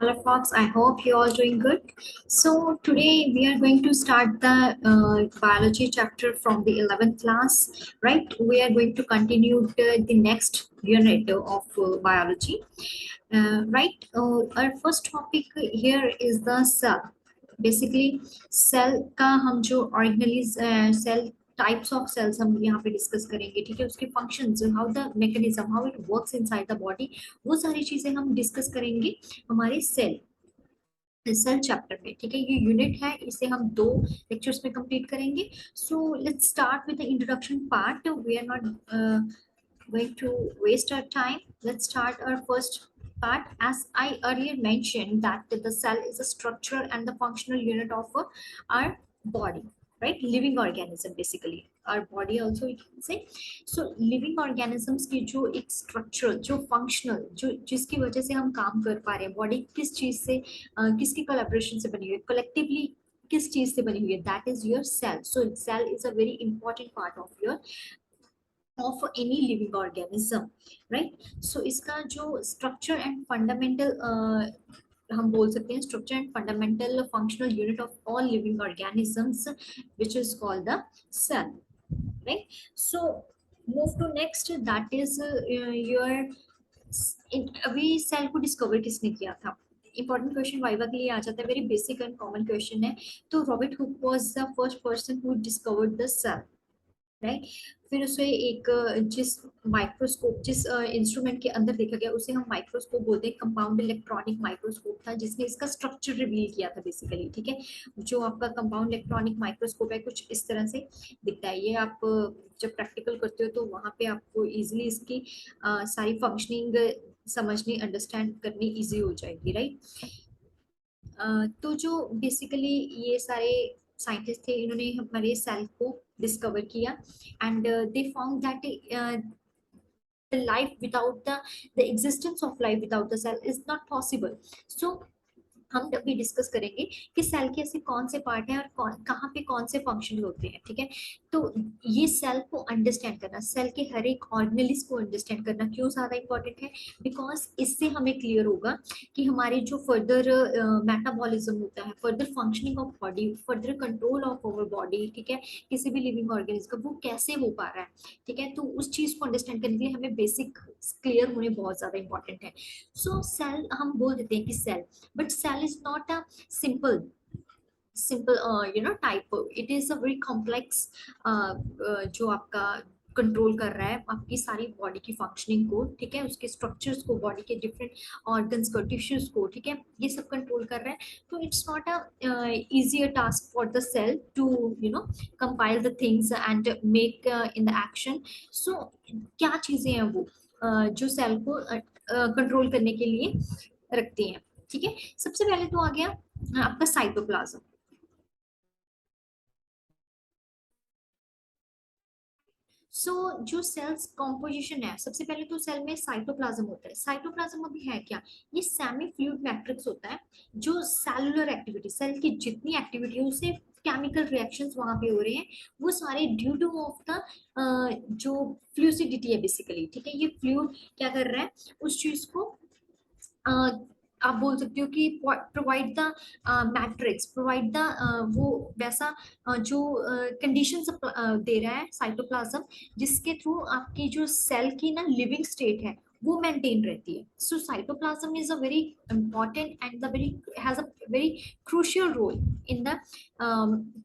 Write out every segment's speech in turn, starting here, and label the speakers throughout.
Speaker 1: Hello, folks. I hope you all doing good. So today we are going to start the biology chapter from the 11th class, right? We are going to continue the next unit of biology, right? Our first topic here is the cell. Basically, cell का हम जो organelles cell types of cells हम यहाँ पे discuss करेंगे, ठीक है। उसके functions, how the mechanism, how it works inside the body, वो सारी चीजें हम डिस्कस करेंगे हमारे सेल चैप्टर में, ठीक है। ये यूनिट है, इसे हम 2 लेक्चर्स में कंप्लीट करेंगे। So let's start with the introduction part. We are not going to waste our time. Let's start our first part. As I earlier mentioned, that the cell is a structural and the functional unit of our body, right? Living organism, basically our body also you can say. So living organisms की जो एक structural, जो functional, जो जिसकी वजह से हम काम कर पा रहे हैं, बॉडी किस चीज से किसकी कोलैबोरेशन से बनी हुई है, कलेक्टिवली किस चीज से बनी हुई है, that is your cell. So cell is a very important part of your of any living organism, right? So इसका जो structure and fundamental हम बोल सकते हैं structure and fundamental functional unit of all living organisms, which is called the cell, right? So move to next, that is your अभी cell को discover किसने किया था? इंपॉर्टेंट क्वेश्चन वाइवा के लिए आ जाता है, very basic and common question है। तो Robert Hooke was the first person who discovered the cell, right. फिर उसे एक जिस माइक्रोस्कोप, जिस इंस्ट्रूमेंट के अंदर देखा गया उसे हम माइक्रोस्कोप बोलते हैं, कंपाउंड इलेक्ट्रॉनिक माइक्रोस्कोप था, जिसने इसका स्ट्रक्चर रिवील किया था बेसिकली, ठीक है। जो आपका कंपाउंड इलेक्ट्रॉनिक माइक्रोस्कोप है कुछ इस तरह से दिखता है। ये आप जब प्रैक्टिकल करते हो तो वहां पे आपको इजिली इसकी सारी फंक्शनिंग समझनी, अंडरस्टैंड करनी इजी हो जाएगी, राइट। तो जो बेसिकली ये सारे साइंटिस्ट थे, इन्होंने हमारे सेल को डिस्कवर किया and they found that life without the existence of life without the cell is not possible. So हम अभी डिस्कस करेंगे कि सेल के ऐसे कौन से पार्ट हैं और कहाँ पे कौन से फंक्शन होते हैं, ठीक है। तो ये सेल को अंडरस्टैंड करना, सेल के हर एक ऑर्गेनेलिस को अंडरस्टैंड करना क्यों ज्यादा इंपॉर्टेंट है? बिकॉज इससे हमें क्लियर होगा कि हमारे जो फर्दर मेटाबॉलिज्म होता है, further functioning of body, further control of our body, ठीक है, किसी भी लिविंग ऑर्गेनिज्म का, वो कैसे हो पा रहा है, ठीक है। तो उस चीज को अंडरस्टैंड करने के लिए हमें बेसिक क्लियर होने बहुत ज्यादा इंपॉर्टेंट है। सो सेल हम बोल देते हैं कि cell, but cell is not a simple type. It is a very complex जो आपका कंट्रोल कर रहा है आपकी सारी बॉडी की फंक्शनिंग को, ठीक है, उसके स्ट्रक्चर्स को, बॉडी के डिफरेंट ऑर्गन्स को, टिश्यूज को, ठीक है, ये सब कंट्रोल कर रहा है। तो it's not a easier task for the cell to compile the things and make in the action. So क्या चीजें हैं वो जो सेल को कंट्रोल करने के लिए रखती हैं, ठीक है। सबसे पहले तो आ गया आपका साइटोप्लाज्म। जो सेल्स कॉम्पोजिशन है, सबसे पहले तो सेल में साइटोप्लाज्म होता है। साइटोप्लाज्म अभी है क्या? ये सेमी फ्लूइड मैट्रिक्स होता है, जो सेलुलर एक्टिविटी, सेल की जितनी एक्टिविटी है उससे केमिकल रिएक्शंस वहां पे हो रहे हैं, वो सारे ड्यू टू ऑफ द जो फ्लूसिडिटी है बेसिकली, ठीक है। ये फ्लूइड क्या कर रहा है, उस चीज को आप बोल सकते हो कि provide the matrix, provide the वो वैसा जो कंडीशन दे रहा है साइटोप्लाज्म, जिसके थ्रू आपकी जो सेल की ना लिविंग स्टेट है वो मेंटेन रहती है। So cytoplasm is a very important and the very has a very crucial role in the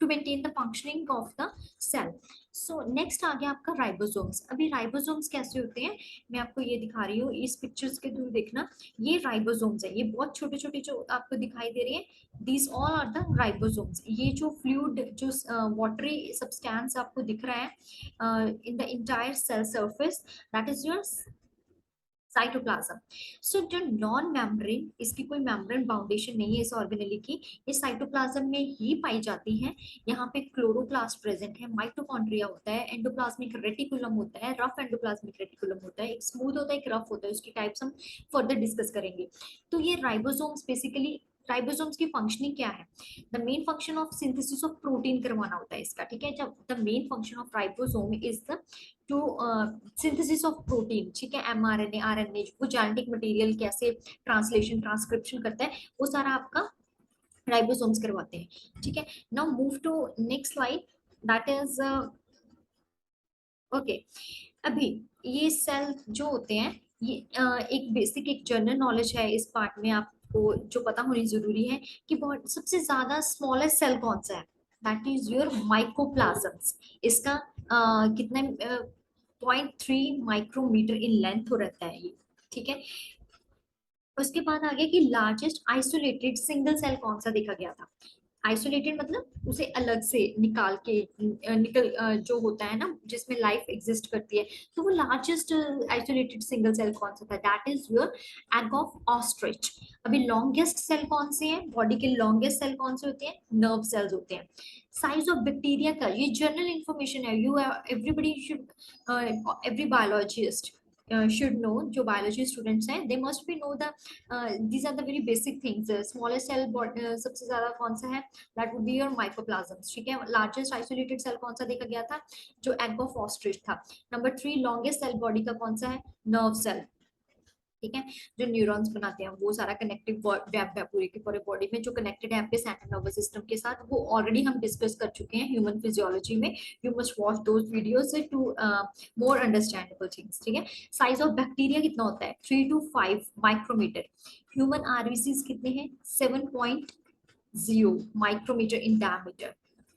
Speaker 1: to maintain the functioning of the cell. So next आ गया आपका राइबोसोम्स। अभी राइबोसोम्स कैसे होते हैं मैं आपको ये दिखा रही हूँ, इस पिक्चर्स के थ्रू देखना। ये राइबोसोम्स है, ये बहुत छोटे छोटे जो आपको दिखाई दे रहे हैं, these all are the ribosomes. ये जो फ्लूइड, जो वाटरी सब्सटेंस आपको दिख रहा है in the entire cell surface, that is your cytoplasm. So जो नॉन मेम्ब्रेन, इसकी कोई मेम्ब्रेन बाउंडेशन नहीं है इस ऑर्गेनेली की, ये साइटोप्लाज्म में ही पाई जाती है। यहाँ पे क्लोरोप्लास्ट प्रेजेंट है, माइटोकॉन्ड्रिया होता है, एंडोप्लाज्मिक रेटिकुलम होता है, रफ एंडोप्लाज्मिक रेटिकुलम होता है, एक स्मूथ होता है, एक रफ होता है, उसकी टाइप्स हम फर्दर डिस्कस करेंगे। तो ये राइबोसोम्स बेसिकली, राइबोसोम्स की फंक्शनिंग क्या है? The main function of synthesis of protein करवाना होता है इसका, ठीक है। जब the main function of ribosome is the two synthesis of protein, ठीक है, mRNA RNA, वो जेनेटिक मटेरियल कैसे ट्रांसलेशन ट्रांसक्रिप्शन करता है, वो सारा आपका राइबोसोम्स करवाते हैं, ठीक है। Now move to next slide, that is okay. अभी ये सेल जो होते हैं, ये एक बेसिक एक जनरल नॉलेज है इस पार्ट में, आपको जो पता होनी जरूरी है कि बहुत सबसे ज्यादा स्मॉलेस्ट सेल कौन सा है, दैट इज योर माइकोप्लाज्म्स। इसका कितना 0.3 माइक्रोमीटर इन लेंथ हो रहता है ये, ठीक है। उसके बाद आ गया कि लार्जेस्ट आइसोलेटेड सिंगल सेल कौन सा देखा गया था। आइसोलेटेड मतलब उसे अलग से निकाल के जो होता है ना जिसमें लाइफ एग्जिस्ट करती है, तो वो लार्जेस्ट आइसोलेटेड सिंगल सेल कौन सा था, that is your egg of ostrich. अभी लॉन्गेस्ट सेल कौन से हैं, बॉडी के लॉन्गेस्ट सेल कौन से होते हैं, नर्व सेल्स होते हैं। साइज ऑफ बैक्टीरिया का ये जनरल इंफॉर्मेशन है, you everybody should, every biologist should know, जो biology students हैं they must be know the these are the very basic things. Smallest cell सबसे ज्यादा कौन सा है, that would be your mycoplasms, ठीक है। लार्जेस्ट आइसोलेटेड सेल कौन सा देखा गया था, जो एग ऑफ ऑस्ट्रिच था। नंबर 3 लॉन्गेस्ट सेल बॉडी का कौन सा है, नर्व सेल, ठीक है। जो न्यूरॉन्स बनाते हैं वो सारा कनेक्टिव वेब है पूरे के पूरे बॉडी में जो कनेक्टेड है आपके सेंट्रल नर्वस सिस्टम के साथ, वो ऑलरेडी हम डिस्कस कर चुके हैं ह्यूमन फिजियोलॉजी में। You must watch those videos to more understandable things, ठीक है। साइज ऑफ बैक्टीरिया कितना होता है, 3 to 5 माइक्रोमीटर। ह्यूमन आरबीसीज कितने हैं, 7.0 माइक्रोमीटर इन डायमीटर,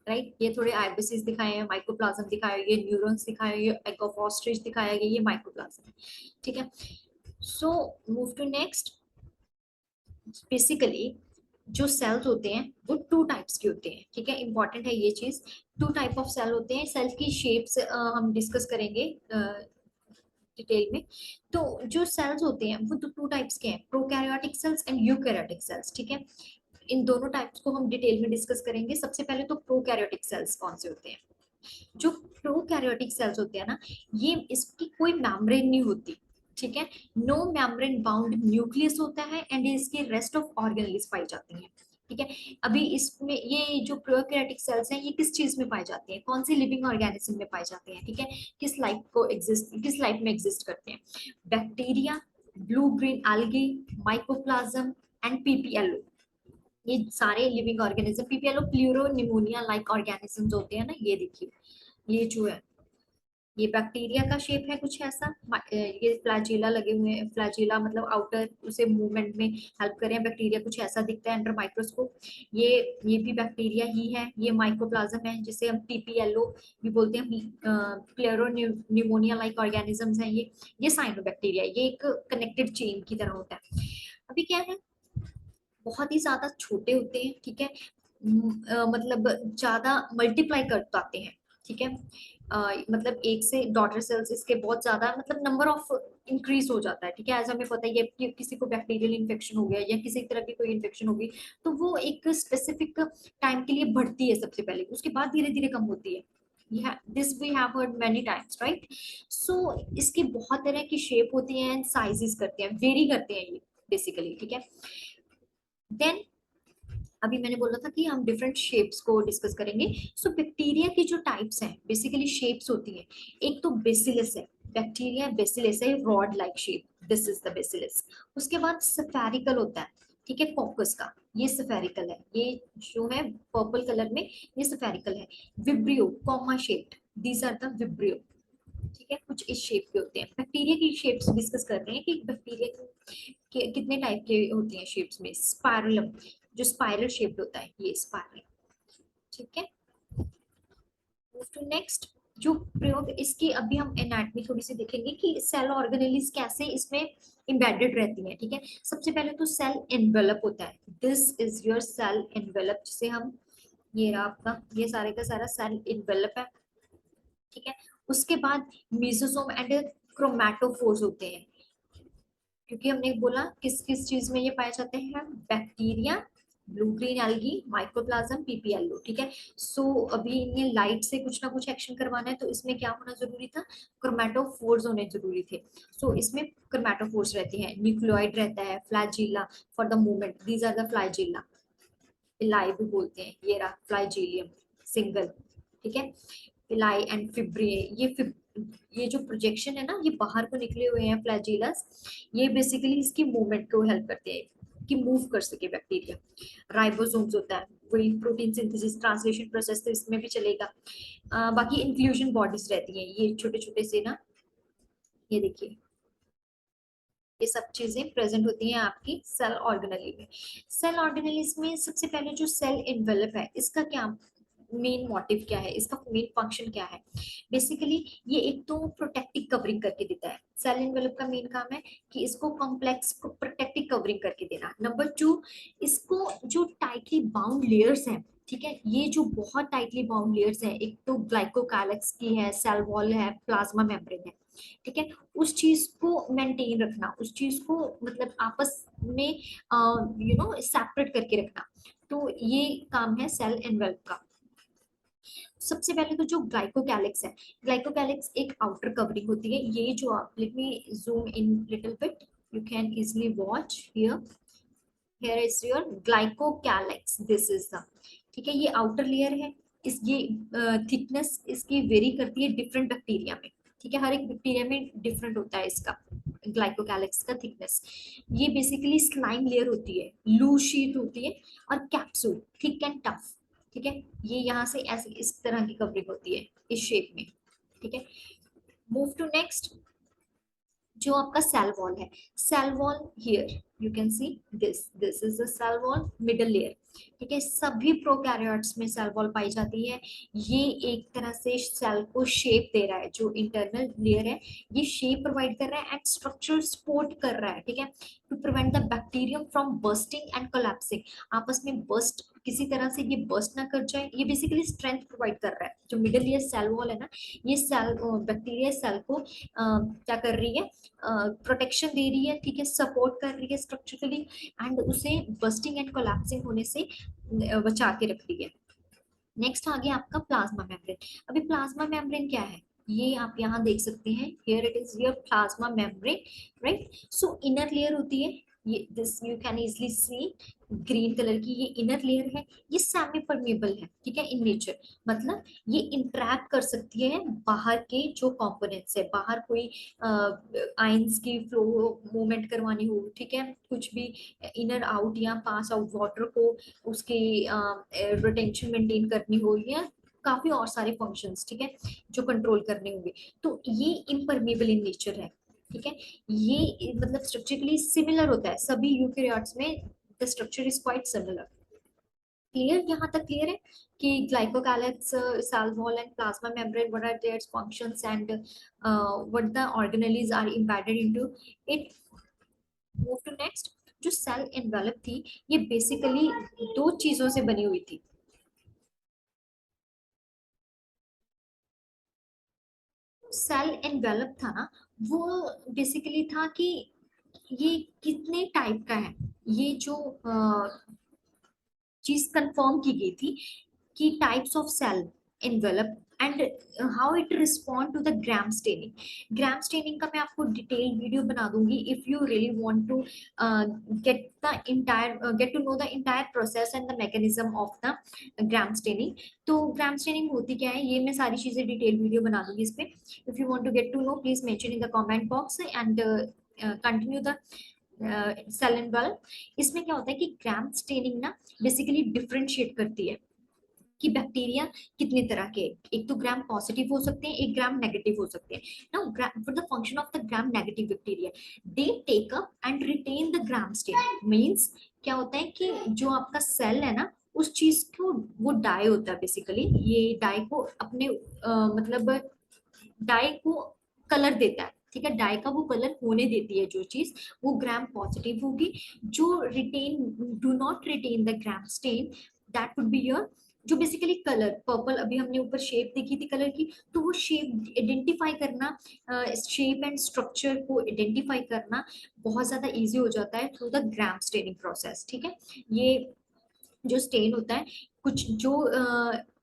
Speaker 1: राइट। ये थोड़े आरबीसीज दिखाए हैं, माइक्रोप्लाज्म दिखाया है, ये न्यूरॉन्स दिखाया है, ये एग ऑफ ऑस्ट्रिच दिखाया गया, ये माइक्रोप्लाज्म, ठीक है। So move to next. Basically जो सेल्स होते हैं वो टू टाइप्स के होते हैं, ठीक है, इंपॉर्टेंट है ये चीज। टू टाइप ऑफ सेल होते हैं, सेल की शेप्स हम डिस्कस करेंगे डिटेल में। तो जो सेल्स होते हैं वो टू टाइप्स के हैं, prokaryotic cells and eukaryotic cells, ठीक है। इन दोनों टाइप्स को हम डिटेल में डिस्कस करेंगे। सबसे पहले तो प्रोकैरियोटिक सेल्स कौन से होते हैं। जो प्रोकैरियोटिक सेल्स होते हैं ना, ये इसकी कोई मेम्ब्रेन नहीं होती, ठीक है। नो मेम्ब्रेन बाउंड न्यूक्लियस होता है एंड इसके रेस्ट ऑफ ऑर्गेनेल्स पाई जाती हैं, ठीक है। अभी इसमें ये जो प्रोकैरियोटिक सेल्स हैं ये किस चीज में पाई जाती हैं, कौन सी लिविंग ऑर्गेनिज्म में पाई जाती हैं, ठीक है। किस लाइफ में एग्जिस्ट करते हैं, bacteria, blue green algae, mycoplasma and PPLO, ये सारे living organism. PPLO pleuro pneumonia like organisms होते हैं ना, ये देखिए, ये जो है ये बैक्टीरिया का शेप है कुछ ऐसा। ये फ्लैजिला लगे हुए हैं, फ्लैजिला मतलब आउटर उसे मूवमेंट में हेल्प करें, बैक्टीरिया कुछ ऐसा दिखता है अंडर माइक्रोस्कोप। ये भी बैक्टीरिया ही है, ये माइकोप्लाज्म है जिसे हम पीपीएलओ भी बोलते हैं, प्लेरो न्यूमोनिया लाइक ऑर्गेनिजम्स हैं ये साइनोबैक्टीरिया, ये एक कनेक्टेड चेन की तरह होता है। अभी क्या है, बहुत ही ज्यादा छोटे होते हैं, ठीक है। मतलब ज्यादा मल्टीप्लाई कर पाते हैं, ठीक है। मतलब एक से डॉटर सेल्स इसके बहुत ज्यादा मतलब नंबर ऑफ इंक्रीज हो जाता है, ठीक है। ऐसा हमें पता है कि किसी को बैक्टीरियल इन्फेक्शन हो गया या किसी तरह की कोई इन्फेक्शन होगी, तो वो एक स्पेसिफिक टाइम के लिए बढ़ती है सबसे पहले, उसके बाद धीरे धीरे कम होती है। This we have heard many times, right. So इसकी बहुत तरह की शेप होती है एंड साइजेस करते हैं, वेरी करते हैं ये बेसिकली, ठीक है। देन अभी मैंने बोला था कि हम डिफरेंट शेप्स को डिस्कस करेंगे। सो बैक्टीरिया की जो टाइप्स हैं बेसिकली शेप्स होती हैं। एक तो बेसिलस है, बैक्टीरिया बेसिलस है, rod like shape, this is the bacillus. उसके बाद सफेरिकल होता है, ठीक है, कॉकस का, ये सफेरिकल है, ये जो है पर्पल कलर में, ये सफेरिकल है। Vibrio comma shaped, these are the vibrio, ठीक है, कुछ इस शेप के होते हैं। बैक्टीरिया की शेप्स डिस्कस कर रहे हैं कि बैक्टीरिया कितने टाइप के होती हैं शेप्स में। स्पाइरलम, जो स्पाइरल शेप्ड होता है, ये स्पाइरल, ठीक है। Move to next. जो प्रयोग इसकी अभी हम एनाटॉमी थोड़ी सी देखेंगे कि सेल ऑर्गेनेलिस कैसे इसमें एम्बेडेड रहती है, ठीक है। सबसे पहले तो सेल एनवेलप होता है, this is your cell envelope, जिसे हम, ये रहा आपका, ये सारे का सारा सेल एनवेलप है, ठीक है। उसके बाद मेसोसोम एंड क्रोमैटोफोर्स होते हैं, क्योंकि हमने बोला किस किस चीज में ये पाए जाते हैं, bacteria, blue green algae, माइक्रोप्लाज्म, PPLO, ठीक है। सो अभी इन्हें लाइट से कुछ ना कुछ एक्शन करवाना है, तो इसमें क्या होना जरूरी था, क्रोमैटोफोर्स होने जरूरी थे। सो इसमें क्रोमैटोफोर्स रहती है, न्यूक्लियोइड रहता है, flagella for the movement, these are the flagella, pili भी बोलते हैं, ये रहा फ्लाइजीलियम सिंगल, ठीक है। पिलाई एंड फिब्रिए, ये ये जो प्रोजेक्शन है ना, ये बाहर को निकले हुए हैं फ्लैजिलस, ये बेसिकली इसकी मूवमेंट को हेल्प करते हैं कि मूव कर सके बैक्टीरिया। राइबोसोम्स होता है, वही प्रोटीन सिंथेसिस ट्रांसलेशन प्रोसेस तो इसमें भी चलेगा। बाकी इंक्लूजन बॉडीज रहती हैं, ये छोटे छोटे से ना, ये देखिए, ये सब चीजें प्रेजेंट होती हैं आपकी सेल ऑर्गेनेली में। सेल ऑर्गेनेलिस में सबसे पहले जो सेल इन्वेलप है, इसका क्या मेन मोटिव क्या है, इसका मेन फंक्शन क्या है? बेसिकली ये एक तो प्रोटेक्टिव कवरिंग करके देता है। सेल इन्वेलप का मेन काम है कि इसको कॉम्प्लेक्स को प्रोटेक्टिव कवरिंग करके देना। नंबर टू, इसको जो टाइटली बाउंड लेयर्स हैं, ठीक है, ये जो बहुत टाइटली बाउंड लेयर्स हैं, एक तो ग्लाइकोकैलिक्स की है, सेल वॉल है, प्लाज्मा मेम्ब्रेन है, ठीक है, उस चीज को मेंटेन रखना, उस चीज को मतलब आपस में सेपरेट करके रखना। तो ये काम है सेल एनवेल्प का। सबसे पहले तो जो ग्लाइकोकैलिक्स है, ग्लाइकोकैलिक्स एक आउटर कवरिंग होती है। ये जो आप, let me zoom in little bit, you can easily watch here, here is your glycocalyx, this is the, ठीक है, ये आउटर लेयर है। इस ये थिकनेस इसकी वेरी करती है डिफरेंट बैक्टीरिया में, ठीक है, हर एक बैक्टीरिया में डिफरेंट होता है इसका ग्लाइकोकैलिक्स का थिकनेस। ये बेसिकली स्लाइम लेयर होती है, लूज शीट होती है, और कैप्सूल थिक एंड टफ, ठीक है, ये यहाँ से ऐसे इस तरह की कवरिंग होती है इस शेप में, ठीक है। मूव टू नेक्स्ट, जो आपका सेल वॉल है, cell wall here you can see this is the cell wall middle layer, ठीक है, सभी प्रोकैरियोट्स में सेल वॉल पाई जाती है। ये एक तरह से सेल को शेप दे रहा है, जो इंटरनल लेयर है ये शेप प्रोवाइड कर रहा है एंड स्ट्रक्चर सपोर्ट कर रहा है, ठीक है, to prevent the bacterium from bursting and collapsing, आपस में बर्स्ट किसी तरह से ये बर्स्ट ना कर जाए। ये बेसिकली स्ट्रेंथ प्रोवाइड कर रहा है, जो मिडल लेयर सेल वॉल है ना, ये सेल बैक्टीरिया सेल को क्या कर रही है, प्रोटेक्शन दे रही है, ठीक है, सपोर्ट कर रही है स्ट्रक्चरली, एंड उसे बस्टिंग एंड कोलैप्सिंग होने से बचा के रख रही है। नेक्स्ट आ गया आपका प्लाज्मा मेम्ब्रेन। अभी प्लाज्मा मेम्ब्रेन क्या है, ये आप यहाँ देख सकते हैं, here it is your plasma membrane, right. So inner layer होती है, ये this you can easily C, green colour की ये इनर लेयर है, ये सेमी परमेबल है, ठीक है, इन नेचर, मतलब ये इंटरेक्ट कर सकती है बाहर के जो कंपोनेंट्स है, बाहर कोई आयंस की फ्लो मूवमेंट करवानी हो, ठीक है, कुछ भी इनर आउट या पास आउट वाटर को उसकी रिटेंशन मेंटेन करनी हो, या काफी और सारे फंक्शंस, ठीक है, जो कंट्रोल करने होंगे, तो ये इम्परमेबल इन नेचर है, ठीक है। ये मतलब स्ट्रक्चरली सिमिलर होता है सभी यूकेरियोट्स में, the structure is quite similar. Clear, यहाँ तक क्लियर है कि glycocalyx, cell wall and plasma membrane, what are their functions and what the organelles are embedded into it. Move to next, जो cell envelope थी, ये basically दो चीजों से बनी हुई थी। सेल एनवेलप था ना, वो बेसिकली था कि ये कितने टाइप का है, ये जो चीज कंफर्म की गई थी कि types of cell envelope and how it respond to the gram staining. gram staining का मैं आपको डिटेल वीडियो बना दूंगी if you really want to get the entire get to know the entire process and the mechanism of the gram staining. तो gram staining होती क्या है, ये मैं सारी चीजें डिटेल वीडियो बना दूंगी इस पे। if you want to get to know, please mention in the comment box and continue the cell and bulb. इसमें क्या होता है कि ग्राम स्टेनिंग ना बेसिकली डिफरेंशिएट करती है कि बैक्टीरिया कितने तरह के, एक तो ग्राम पॉजिटिव हो सकते हैं, एक ग्राम नेगेटिव हो सकते हैं। Now for the function of the gram negative bacteria, they take up and retain the gram stain. Means क्या होता है कि जो आपका सेल है ना, उस चीज को वो डाई होता है बेसिकली, ये डाई को अपने मतलब डाई को कलर देता है, ठीक है, डाई का वो कलर होने देती है जो चीज, वो ग्राम पॉजिटिव होगी। जो retain do not retain the gram stain, that would be your, जो बेसिकली कलर पर्पल, अभी हमने ऊपर शेप देखी थी कलर की, तो वो शेप आइडेंटिफाई करना, शेप एंड स्ट्रक्चर को आइडेंटिफाई करना बहुत ज्यादा इजी हो जाता है through the gram staining process, ठीक है। ये जो स्टेन होता है, कुछ जो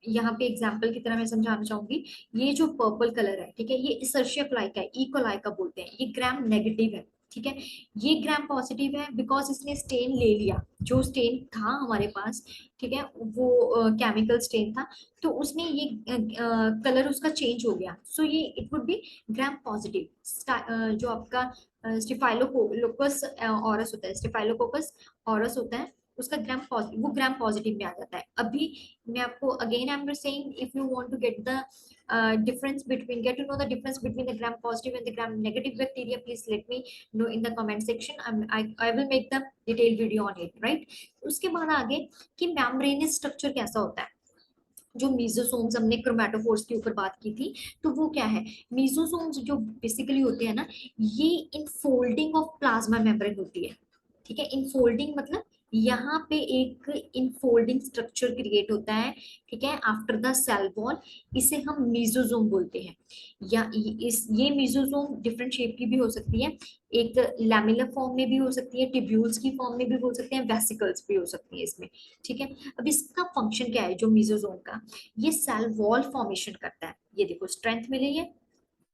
Speaker 1: यहाँ पे एग्जांपल की तरह मैं समझाना चाहूंगी, ये जो पर्पल कलर है, ठीक है, ये इसर्शिया कोलाई का है, ई कोलाई का बोलते हैं, ये ग्राम नेगेटिव है, ठीक है। ये ग्राम पॉजिटिव है बिकॉज इसने स्टेन ले लिया, जो स्टेन था हमारे पास, ठीक है, वो केमिकल स्टेन था, तो उसने ये कलर उसका चेंज हो गया, सो ये it would be gram positive. जो आपका स्टिफाइलोकोकस ऑरस होता है, स्टिफाइलोकोकस ऑरस होता है, उसका ग्राम पॉजिटिव, वो ग्राम पॉजिटिव में आ जाता है। अभी मैं आपको again I am saying, if you want to get the difference between, get to know the difference between the gram positive and the gram negative bacteria, please let me know in the comment section. I will make the detailed video on it, right? उसके बाद आगे कि membranous structure कैसा होता है। जो मीजोसोम्स हमने chromatophores के ऊपर बात की थी, तो वो क्या है, मीजोसोम्स जो बेसिकली होते हैं ना, ये इनफोल्डिंग ऑफ प्लाज्मा मेम्ब्रेन होती है। ठीक है, इनफोल्डिंग मतलब यहाँ पे एक इनफोल्डिंग स्ट्रक्चर क्रिएट होता है, ठीक है, आफ्टर द सेल वॉल, इसे हम मीजोसोम बोलते हैं। या इस ये मीजोसोम डिफरेंट शेप की भी हो सकती है, एक लैमिलर फॉर्म में भी हो सकती है, टिब्यूल्स की फॉर्म में भी हो सकते हैं, वेसिकल्स भी हो सकती है इसमें। ठीक है, अब इसका फंक्शन क्या है जो मीजोसोम का, ये सेल वॉल फॉर्मेशन करता है, ये देखो स्ट्रेंथ मिली है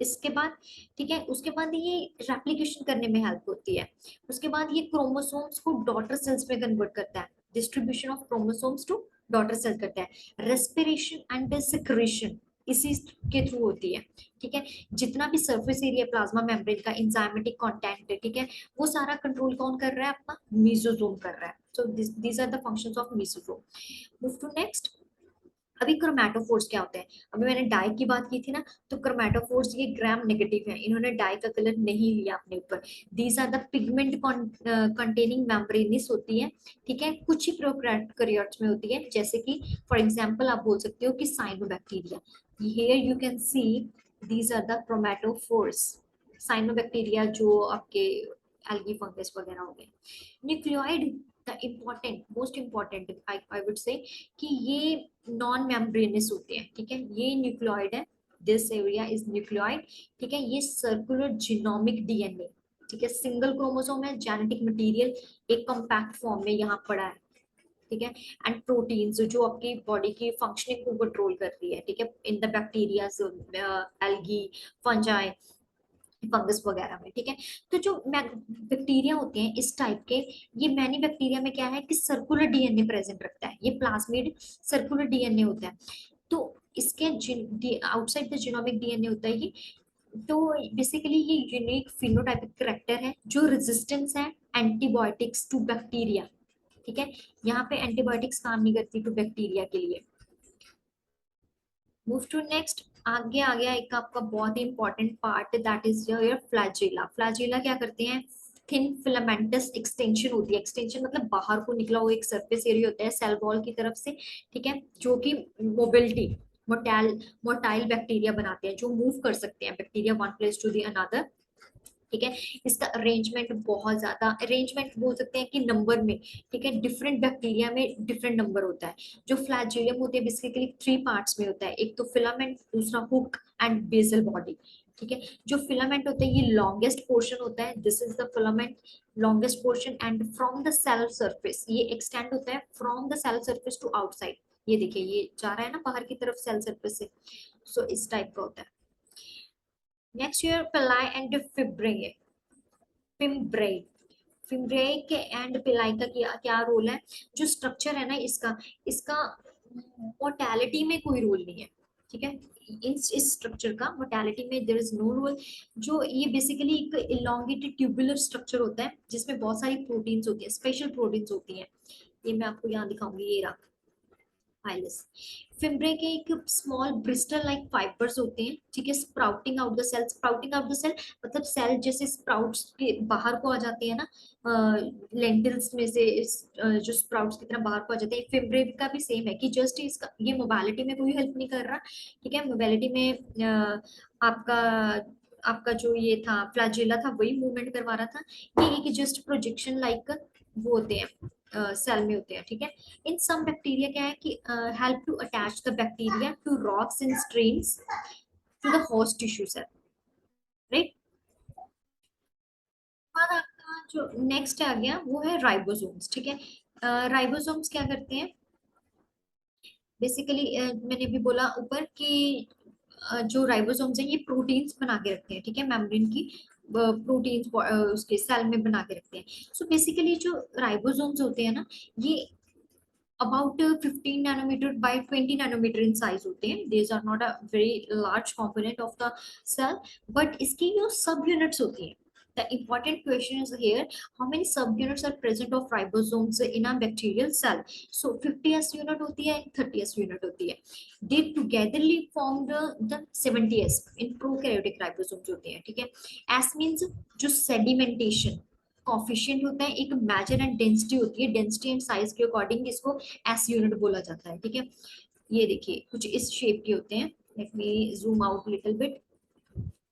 Speaker 1: इसके बाद, ठीक है, उसके बाद ये रेप्लिकेशन करने में हेल्प होती है, उसके बाद ये क्रोमोसोम्स को डॉटर सेल्स में कन्वर्ट करता है, distribution of chromosomes to daughter cell करता है, रेस्पिरेशन एंड सिक्रेशन इसी के थ्रू होती है। ठीक है, जितना भी सरफेस एरिया प्लाज्मा मेम्ब्रेन का एंजाइमेटिक कंटेंट है, ठीक है, वो सारा कंट्रोल कौन कर रहा है, आपका मीसोसोम कर रहा है। So these are the functions of mesosome. Move to next. अभी क्रोमैटोफोर्स क्या होते हैं, अभी मैंने डाई की बात की थी ना, तो क्रोमैटोफोर्स ये ग्राम नेगेटिव है, इन्होंने डाई का कलर नहीं लिया अपने ऊपर। These are the pigment containing membranes होती है, ठीक है, कुछ ही प्रोकैरियोट्स में होती है, जैसे कि फॉर एग्जांपल आप बोल सकते हो कि cyanobacteria, here you can see these are the chromatophores. Cyanobacteria जो आपके एल्गी फंगस वगैरह हो गए। Nucleoid, the important most important I would say कि ये नॉन मेम्ब्रेनस होते हैं, ठीक है, ये न्यूक्लियोइड है, दिस एरिया इज न्यूक्लियोइड। ठीक है, ये सर्कुलर जीनोमिक डीएनए, ठीक है, सिंगल क्रोमोसोम है, जेनेटिक मटेरियल एक कॉम्पैक्ट फॉर्म में यहाँ पड़ा है। ठीक है, एंड प्रोटीन्स जो आपकी बॉडी की फंक्शनिंग को कंट्रोल कर रही है, ठीक है, in the bacteria, algae, fungi, fungus वगैरह में। ठीक है, तो जो बैक्टीरिया होते हैं इस टाइप के, ये मैनी बैक्टीरिया में क्या है कि सर्कुलर डीएनए प्रेजेंट रखता है, ये प्लाज्मिड सर्कुलर डीएनए होता है, तो इसके आउटसाइड द जीनोमिक डीएनए होता है ये। तो बेसिकली ये यूनिक फिनोटाइपिक करेक्टर है जो रेजिस्टेंस है एंटीबायोटिक्स टू बैक्टीरिया। ठीक है, यहाँ पे एंटीबायोटिक्स काम नहीं करती टू बैक्टीरिया के लिए। Move to next. आगे आ गया एक आपका बहुत ही important part, that is your flagella. Flagella क्या करते हैं, थिन फिलामेंटस एक्सटेंशन होती है, एक्सटेंशन मतलब बाहर को निकला हुआ एक सरफेस एरिया होता है सेल वॉल की तरफ से, ठीक है, जो कि मोबिलिटी, मोटाइल बैक्टीरिया बनाते हैं, जो मूव कर सकते हैं bacteria one place to the another. ठीक है, इसका अरेंजमेंट बहुत ज्यादा, अरेंजमेंट बोल सकते हैं कि नंबर में, ठीक है, डिफरेंट बैक्टीरिया में डिफरेंट नंबर होता है। जो फ्लैजिलियम होते हैं बेसिकली थ्री पार्ट्स में होता है, एक तो फिलामेंट, दूसरा हुक एंड बेसल बॉडी। ठीक है, जो फिलामेंट होता है ये लॉन्गेस्ट पोर्शन होता है, this is the filament, longest portion, and from the cell surface ये एक्सटेंड होता है from the cell surface to outside. ये देखिए ये जा रहा है ना बाहर की तरफ सेल सरफेस से, सो इस टाइप का होता है। नेक्स्ट ईयर पिलाई एंड फिब्रे, फिम्ब्रे, फिम्ब्रे के एंड पिलाई का क्या रोल है, जो स्ट्रक्चर है ना इसका, इसका मोर्टेलिटी में कोई रोल नहीं है। ठीक है, इस स्ट्रक्चर का मोर्टेलिटी में देयर इज नो रोल। जो ये बेसिकली एक इलोंगेटेड ट्यूबुलर स्ट्रक्चर होता है जिसमें बहुत सारी प्रोटीन्स होती है, स्पेशल प्रोटीन्स होती हैं, ये मैं आपको यहाँ दिखाऊंगी, ये रहा हाइलस। फिम्ब्रे के एक स्मॉल ब्रिस्टल लाइक फाइबर्स होते हैं, ठीक है, sprouting out the cell, sprouting out the cell मतलब सेल जैसे स्प्राउट्स के बाहर को आ जाते हैं ना, लेंटिल्स में से जो स्प्राउट्स की तरह बाहर को आ जाते हैं, फिम्ब्रे का भी सेम है कि जस्ट इसका ये मोबालिटी में कोई हेल्प नहीं कर रहा। ठीक है, मोबालिटी में आपका आपका जो ये था फ्लैजिला था वही मूवमेंट करवा रहा था, ये एक जस्ट प्रोजेक्शन लाइक वो होते हैं सेल में होते हैं। ठीक है, इन सम बैक्टीरिया क्या है कि help to attach the bacteria to rocks and strains to the host tissue cell, right. बाद आपका जो नेक्स्ट आ गया वो है राइबोसोम्स। ठीक है, राइबोसोम्स क्या करते हैं बेसिकली, मैंने भी बोला ऊपर कि जो राइबोसोम्स हैं ये प्रोटीन्स बना के रखते हैं, ठीक है, मेम्ब्रेन की प्रोटीन्स उसके सेल में बना के रखते हैं। सो बेसिकली जो राइबोसोम्स होते हैं ना, ये about 15 nanometer by 20 nanometer in size होते हैं. These are not a very large component of the cell, but इसकी जो sub units होती हैं. The important question is here: how many sub units are present of ribosomes in a bacterial cell? So 50s unit होती है, 30s unit होती है. They togetherly form the 70s in prokaryotic ribosomes होते हैं. ठीक है. S means जो sedimentation coefficient होता है, एक मेजर एंड डेंसिटी होती है, डेंसिटी एंड साइज के अकॉर्डिंग इसको एस यूनिट बोला जाता है। ठीक है, ये देखिए कुछ इस शेप के होते हैं। Let me zoom out little bit.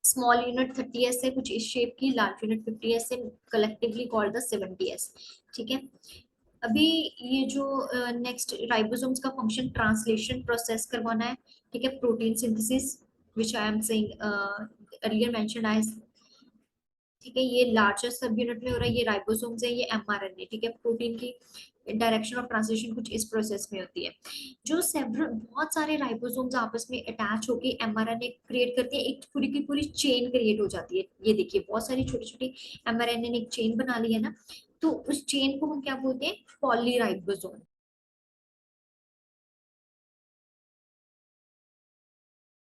Speaker 1: Small unit 30s है, कुछ इस शेप की, लार्ज यूनिट 50s है, कलेक्टिवली कॉल्ड द 70s। ठीक है, अभी ये जो नेक्स्ट राइबोसोम्स का फंक्शन ट्रांसलेशन प्रोसेस करवाना है। ठीक है, protein synthesis which I am saying earlier mentioned as. ठीक है, ये लार्जर सब यूनिट में हो रहा है, ये राइबोसोम्स है, ये एमआरएनए। ठीक है, प्रोटीन की डायरेक्शन ऑफ ट्रांसलेशन कुछ इस प्रोसेस में होती है। जो सेवरल बहुत सारे राइबोसोम्स आपस में अटैच होके एमआरएनए क्रिएट करते हैं, एक पूरी की पूरी चेन क्रिएट हो जाती है। ये देखिए बहुत सारी छोटी छोटी एमआरएनए ने एक चेन बना ली है ना, तो उस चेन को हम क्या बोलते हैं? पॉलीराइबोसोम।